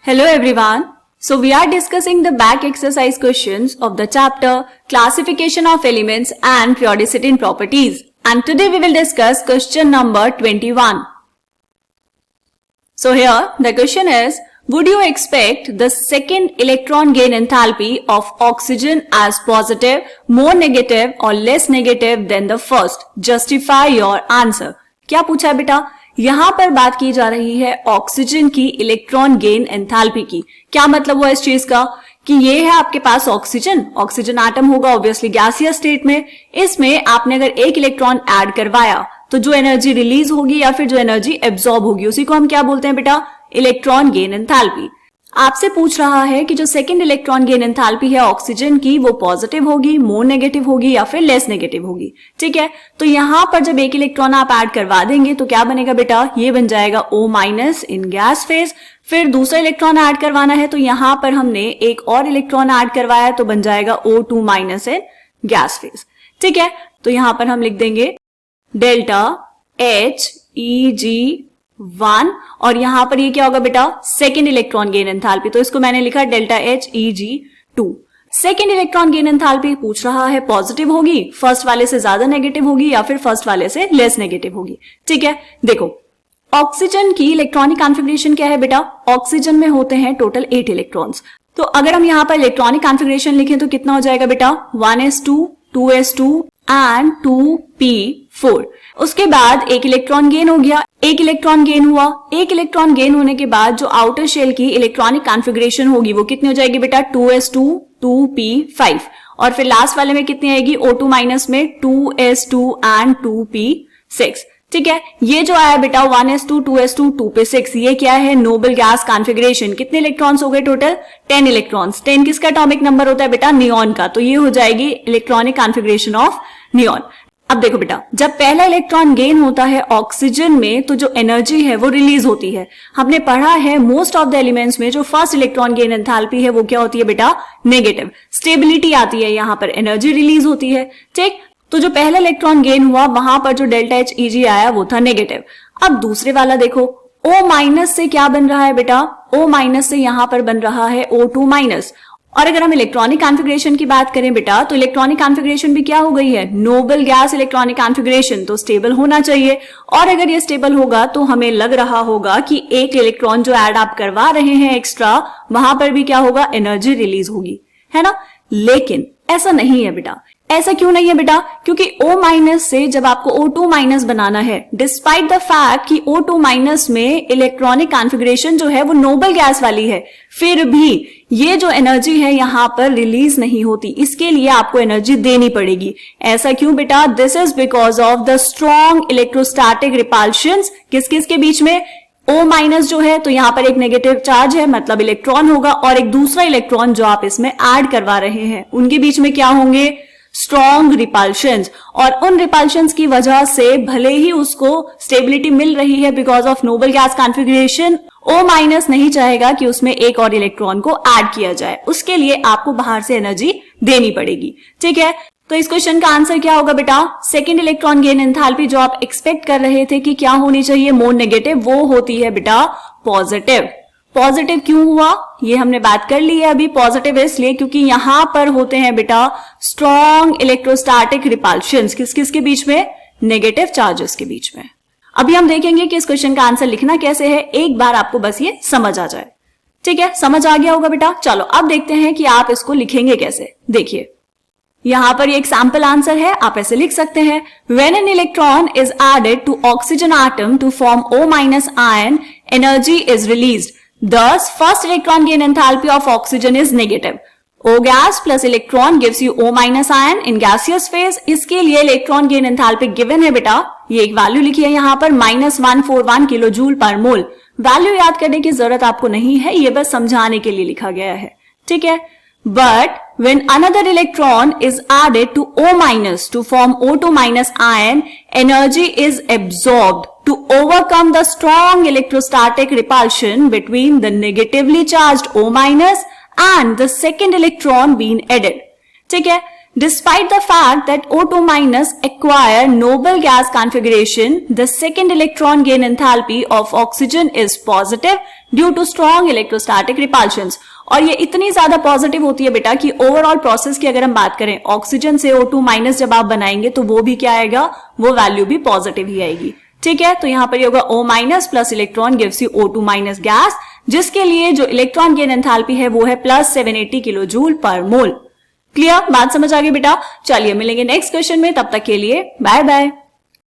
Hello everyone. So we are discussing the back exercise questions of the chapter Classification of Elements and Periodicity in Properties. And today we will discuss question number 21. So here the question is, would you expect the second electron gain enthalpy of oxygen as positive, more negative or less negative than the first? Justify your answer. क्या पूछा है बेटा? यहां पर बात की जा रही है ऑक्सीजन की इलेक्ट्रॉन गेन एंथैल्पी की। क्या मतलब हुआ इस चीज का कि ये है आपके पास ऑक्सीजन एटम होगा ऑब्वियसली गैसियस स्टेट में। इसमें आपने अगर एक इलेक्ट्रॉन ऐड करवाया तो जो एनर्जी रिलीज होगी या फिर जो एनर्जी एब्जॉर्ब होगी उसी को हम क्या बोलते हैं बेटा? Electron gain enthalpy. आपसे पूछ रहा है कि जो सेकंड इलेक्ट्रॉन गेन एंथैल्पी है ऑक्सीजन की वो पॉजिटिव होगी, मोर नेगेटिव होगी या फिर लेस नेगेटिव होगी। ठीक है, तो यहां पर जब एक इलेक्ट्रॉन आप ऐड करवा देंगे तो क्या बनेगा बेटा? ये बन जाएगा O- इन गैस फेज। फिर दूसरा इलेक्ट्रॉन ऐड करवाना है तो यहां पर हमने एक और इलेक्ट्रॉन ऐड करवाया तो बन जाएगा O2- इन गैस फेज। ठीक है, तो यहां पर हम लिख देंगे डेल्टा Heg1 और यहां पर ये क्या होगा बेटा? Second electron gain enthalpy. तो इसको मैंने लिखा delta Heg2। Second electron gain enthalpy पूछ रहा है पॉजिटिव होगी, फर्स्ट वाले से ज्यादा नेगेटिव होगी या फिर फर्स्ट वाले से लेस नेगेटिव होगी। ठीक है, देखो ऑक्सीजन की इलेक्ट्रॉनिक कॉन्फ़िगरेशन क्या है बेटा? ऑक्सीजन में होते हैं टोटल 8 इलेक्ट्रॉन्स। तो अगर हम यहां पर इलेक्ट्रॉनिक कॉन्फ़िगरेशन लिखें तो कितना हो जाएगा बेटा? 1s2 2s2 and 2p4। उसके बाद एक इलेक्ट्रॉन गेन हो गया, एक इलेक्ट्रॉन गेन हुआ। एक इलेक्ट्रॉन गेन होने के बाद जो आउटर शेल की इलेक्ट्रॉनिक कॉन्फ़िगरेशन होगी वो कितनी हो जाएगी बेटा? 2s2 2p5 और फिर लास्ट वाले में कितनी आएगी? O2- में 2s2 एंड 2p6। ठीक है, ये जो आया बेटा 1s2 2s2 2p6 ये क्या है? Noble gas configuration. कितने इलेक्ट्रॉन्स हो गए टोटल? 10 इलेक्ट्रॉन्स। 10 किसका एटॉमिक नंबर होता है बेटा? नियॉन का। तो ये हो जाएगी इलेक्ट्रॉनिक कॉन्फ़िगरेशन ऑफ नियॉन। अब देखो बेटा, जब पहला इलेक्ट्रॉन गेन होता है ऑक्सीजन में तो जो एनर्जी है वो रिलीज होती है। हमने पढ़ा है मोस्ट ऑफ द एलिमेंट्स में जो फर्स्ट इलेक्ट्रॉन गेन एंथैल्पी है वो क्या होती है बेटा? नेगेटिव। स्टेबिलिटी आती है, यहां पर एनर्जी रिलीज होती है। ठीक, तो जो पहला इलेक्ट्रॉन गेन हुआ वहां पर जो डेल्टा Heg आया वो था नेगेटिव। अब दूसरे वाला देखो O- से क्या बन रहा है बेटा? O- से यहां पर बन रहा है O2-। और अगर हम इलेक्ट्रॉनिक कॉन्फ़िगरेशन की बात करें बेटा तो इलेक्ट्रॉनिक कॉन्फ़िगरेशन भी क्या हो गई है? Noble gas electronic configuration. तो स्टेबल होना चाहिए और अगर ये स्टेबल होगा तो हमें लग रहा होगा कि एक इलेक्ट्रॉन जो ऐड आप करवा रहे हैं एक्स्ट्रा वहां पर भी क्या होगा? एनर्जी रिलीज होगी, है ना? लेकिन ऐसा नहीं है बेटा। ऐसा क्यों नहीं है बेटा? क्योंकि O- से जब आपको O2- बनाना है, डिस्पाइट द फैक्ट कि O2- में इलेक्ट्रॉनिक कॉन्फ़िगरेशन जो है वो नोबल गैस वाली है, फिर भी ये जो एनर्जी है यहां पर रिलीज नहीं होती। इसके लिए आपको एनर्जी देनी पड़ेगी। ऐसा क्यों बेटा? This is because of the strong electrostatic repulsions. किस किस के बीच में? O- जो है तो यहां पर एक नेगेटिव चार्ज है मतलब इलेक्ट्रॉन होगा और एक दूसरा इलेक्ट्रॉन जो आप इसमें ऐड करवा रहे हैं उनके बीच में क्या होंगे? Strong repulsions. और उन रिपल्शंस की वजह से भले ही उसको स्टेबिलिटी मिल रही है because of noble gas configuration, O- नहीं चाहेगा कि उसमें एक और इलेक्ट्रॉन को ऐड किया जाए। उसके लिए आपको बाहर से एनर्जी देनी पड़ेगी। ठीक है, तो इस क्वेश्चन का आंसर क्या होगा बेटा? सेकेंड इलेक्ट्रॉन गेन एंथैल्पी जो आप एक्सपेक्ट कर रहे थे कि क्या होनी चाहिए? मोर नेगेटिव, वो होती है बेटा पॉजिटिव। पॉजिटिव क्यों हुआ ये हमने बात कर ली है अभी। पॉजिटिव इसलिए क्योंकि यहां पर होते हैं बेटा स्ट्रॉन्ग इलेक्ट्रोस्टैटिक रिपल्शंस। किस किस के बीच में? नेगेटिव चार्जेस के बीच में। अभी हम देखेंगे कि इस क्वेश्चन का आंसर लिखना कैसे है, एक बार आपको बस ये समझ आ जाए। ठीक है, समझ आ गया होगा बेटा। चलो अब देखते हैं कि आप इसको लिखेंगे कैसे। देखिए यहां पर एक सैंपल आंसर है, आप ऐसे लिख सकते हैं। When an electron is added to oxygen atom to form O- ion, energy is released. Thus, first electron gain enthalpy of oxygen is negative. O gas plus electron gives you O- ion in gaseous phase. इसके लिए electron gain enthalpy given है बेटा, ये एक value लिखी है यहां पर -141 किलो जूल पर मोल। वैल्यू याद करने की जरूरत आपको नहीं है, ये बस समझाने के लिए लिखा गया है। ठीक है, but when another electron is added to O- to form O2- ion, energy is absorbed to overcome the strong electrostatic repulsion between the negatively charged O- and the second electron being added. ठीक है, Despite the fact that O2 minus acquire noble gas configuration, the second electron gain enthalpy of oxygen is positive due to strong electrostatic repulsions. और ये इतनी ज्यादा positive होती है बेटा कि ओवरऑल प्रोसेस की अगर हम बात करें, ऑक्सीजन से O2 माइनस जब आप बनाएंगे तो वो भी क्या आएगा, वो वैल्यू भी पॉजिटिव ही आएगी. ठीक है, तो यहां पर ये होगा O minus plus electron gives you O2 minus gas, जिसके लिए जो इलेक्ट्रॉन गेन एंथैल्पी है वो है प्लस 780 किलो जूल पर मोल. क्लियर, बात समझ आ गई बेटा. चलिए मिलेंगे नेक्स्ट क्वेश्चन में, तब तक के लिए बाय बाय.